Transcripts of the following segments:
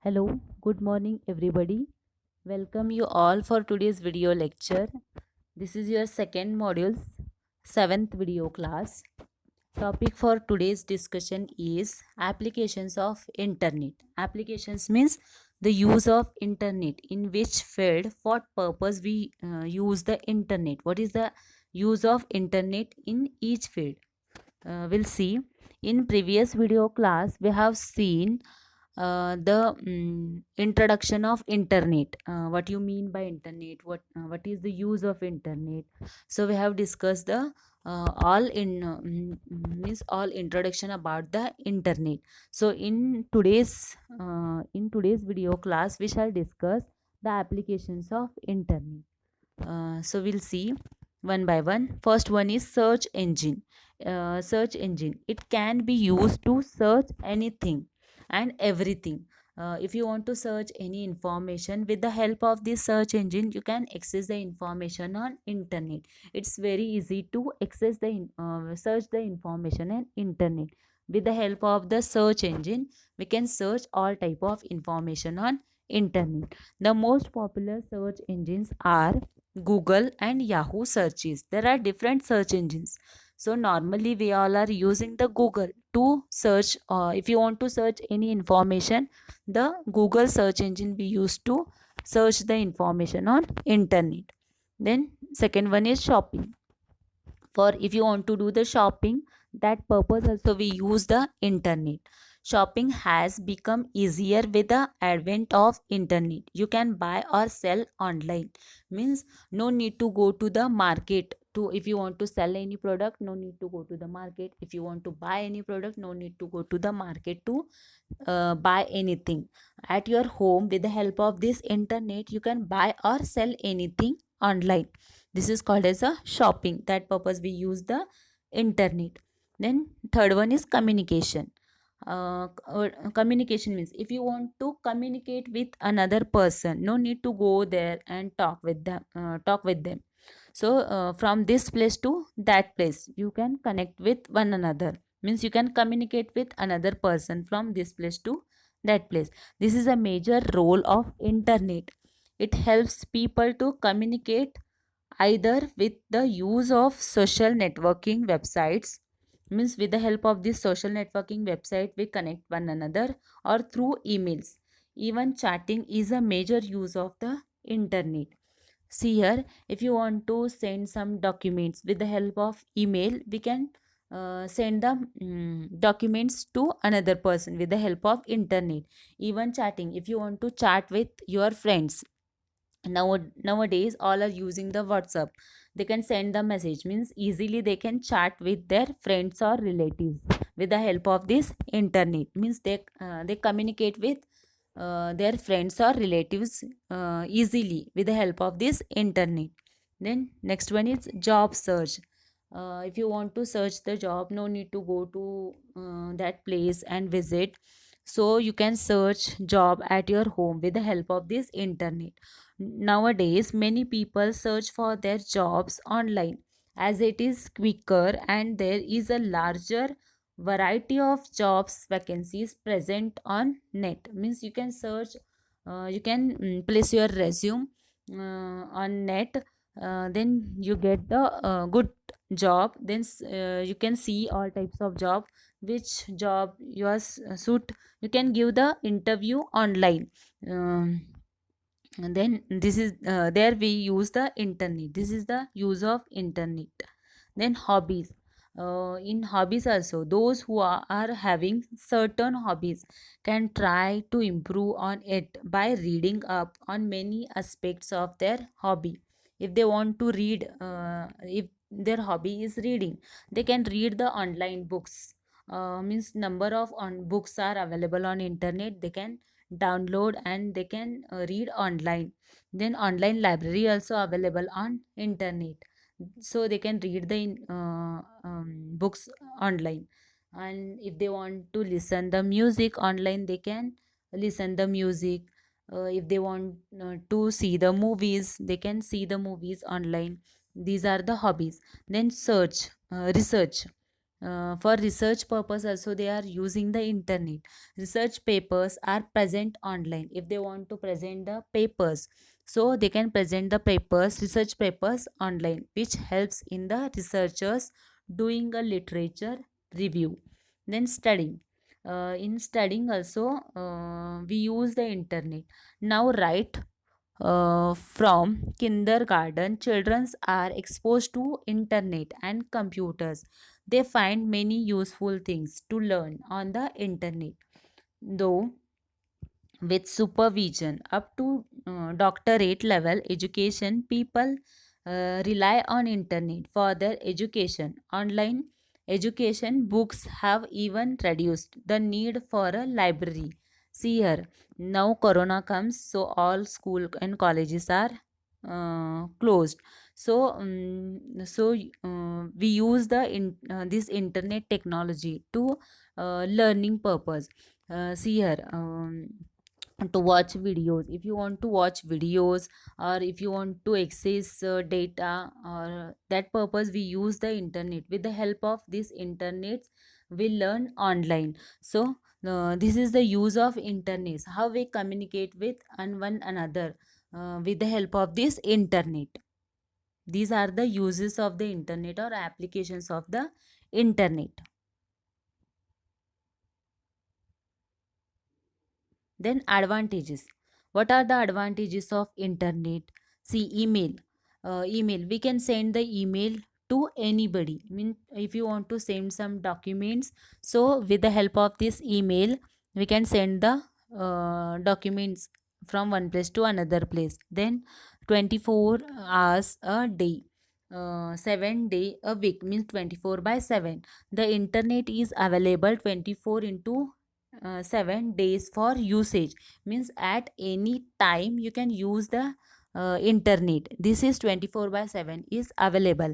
Hello, good morning everybody. Welcome you all for today's video lecture. This is your second module's seventh video class. Topic for today's discussion is applications of internet. Applications means the use of internet, in which field, what purpose we use the internet. What is the use of internet in each field? We'll see. In previous video class we have seen the introduction of internet. What you mean by internet, what is the use of internet. So we have discussed the all in means all introduction about the internet. So in today's video class we shall discuss the applications of internet. So we'll see one by one. First one is search engine. Search engine, it can be used to search anything and everything. If you want to search any information, with the help of this search engine you can access the information on internet. It's very easy to access search the information on internet. With the help of the search engine we can search all type of information on internet. The most popular search engines are Google and Yahoo searches. There are different search engines. So normally we all are using the Google to search. If you want to search any information, the Google search engine we use to search the information on internet. Then second one is shopping. For if you want to do the shopping, that purpose also we use the internet. Shopping has become easier with the advent of internet. You can buy or sell online, means no need to go to the market. To if you want to sell any product, no need to go to the market. If you want to buy any product, no need to go to the market to buy anything. At your home, with the help of this internet, you can buy or sell anything online. This is called as a shopping. That purpose we use the internet. Then third one is communication. Communication means if you want to communicate with another person, no need to go there and talk with them. So from this place to that place you can connect with one another, means you can communicate with another person from this place to that place. This is a major role of internet. It helps people to communicate either with the use of social networking websites, means with the help of this social networking website we connect one another, or through emails. Even chatting is a major use of the internet. See here, if you want to send some documents, with the help of email we can send the documents to another person with the help of internet. Even chatting, if you want to chat with your friends, nowadays all are using the WhatsApp. They can send the message, means easily they can chat with their friends or relatives with the help of this internet. Means they communicate with their friends or relatives easily with the help of this internet. Then next one is job search. If you want to search the job, no need to go to that place and visit. So you can search job at your home with the help of this internet. Nowadays many people search for their jobs online, as it is quicker and there is a larger variety of jobs vacancies present on net. Means you can search, you can place your resume on net. Then you get the good job. Then you can see all types of job, which job yours suit. You can give the interview online. And then this is there we use the internet. This is the use of internet. Then hobbies. In hobbies also, those who are having certain hobbies can try to improve on it by reading up on many aspects of their hobby. If they want to read, if their hobby is reading, they can read the online books. Means number of on books are available on internet. They can download and they can read online. Then online library also available on internet, so they can read the books online. And if they want to listen the music online, they can listen the music. If they want to see the movies, they can see the movies online. These are the hobbies. Then research. For research purpose also they are using the internet. Research papers are present online. If they want to present the papers, so they can present the papers, research papers online, which helps in the researchers doing a literature review. Then studying, in studying also we use the internet. Now, right, from kindergarten, children are exposed to internet and computers. They find many useful things to learn on the internet. Though with supervision up to doctorate level education, people rely on internet for their education. Online education books have even reduced the need for a library. See here, now corona comes, so all school and colleges are closed. So we use this internet technology to learning purpose. See here, to watch videos. If you want to watch videos, or if you want to access data, or that purpose, we use the internet. With the help of this internet, we learn online. So this is the use of internet, how we communicate with one another with the help of this internet. These are the uses of the internet or applications of the internet. Then advantages. What are the advantages of internet? See, email. Email. We can send the email to anybody. Mean, if you want to send some documents, so with the help of this email, we can send the documents from one place to another place. Then 24 hours a day. 7 day a week, means 24 by 7. The internet is available 24 into 7 days for usage, means at any time you can use the internet. This is 24 by 7 is available.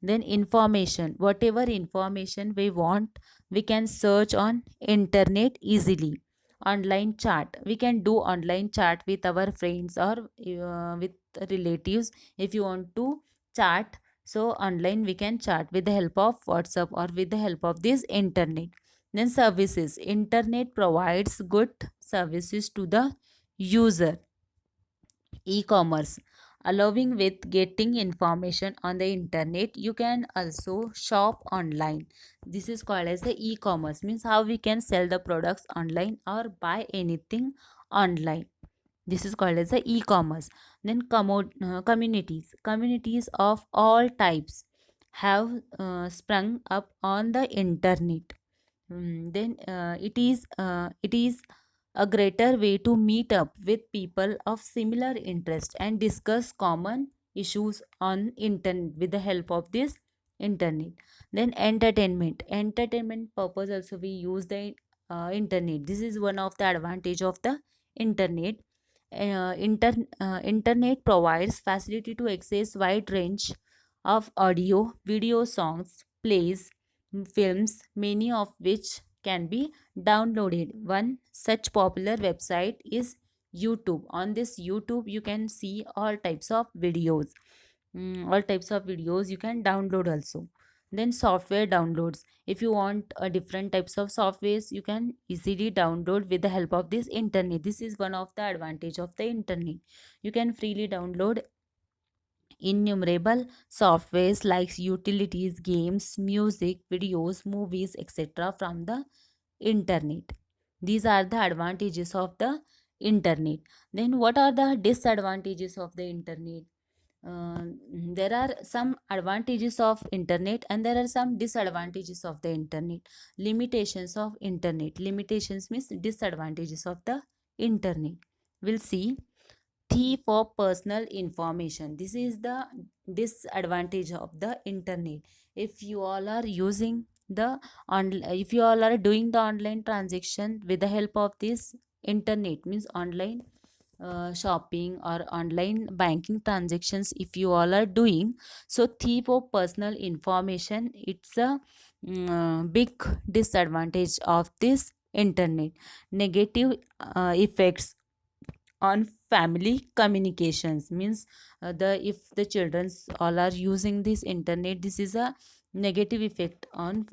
Then information, whatever information we want, we can search on internet easily. Online chat, we can do online chat with our friends or with relatives. If you want to chat, so online we can chat with the help of WhatsApp or with the help of this internet. Then services, internet provides good services to the user. E-commerce, allowing with getting information on the internet. You can also shop online. This is called as the e-commerce, means how we can sell the products online or buy anything online. This is called as the e-commerce. Then communities of all types have sprung up on the internet. Then it is a greater way to meet up with people of similar interest and discuss common issues on internet with the help of this internet. Then entertainment purpose also we use the internet. This is one of the advantage of the internet. Internet provides facility to access wide range of audio, video, songs, plays, films, many of which can be downloaded. One such popular website is YouTube. On this YouTube, you can see all types of videos. All types of videos you can download also. Then software downloads. If you want different types of softwares, you can easily download with the help of this internet. This is one of the advantage of the internet. You can freely download innumerable softwares like utilities, games, music, videos, movies, etc. from the internet. These are the advantages of the internet. Then what are the disadvantages of the internet? uh, there are some advantages of internet and there are some disadvantages of the internet. Limitations of internet. Limitations means disadvantages of the internet. We'll see. Thief of personal information, this is the disadvantage of the internet. If you all are using the if you all are doing the online transaction with the help of this internet, means online shopping or online banking transactions, if you all are doing, so thief of personal information, it's a big disadvantage of this internet. Negative effects on family communications, means the if the childrens all are using this internet, this is a negative effect on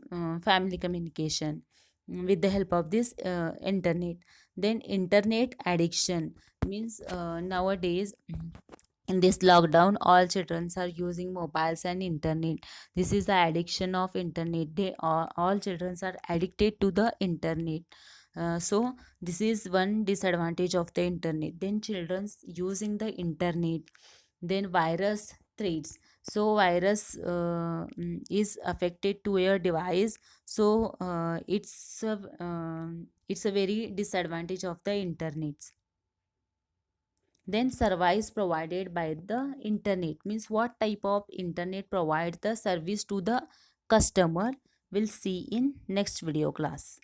family communication with the help of this internet. Then internet addiction means nowadays in this lockdown all children are using mobiles and internet. This is the addiction of internet. They all children are addicted to the internet. So this is one disadvantage of the internet. Then children's using the internet. Then virus threats. So virus is affected to your device. So it's a very disadvantage of the internet. Then service provided by the internet means what type of internet provides the service to the customer. We'll see in next video class.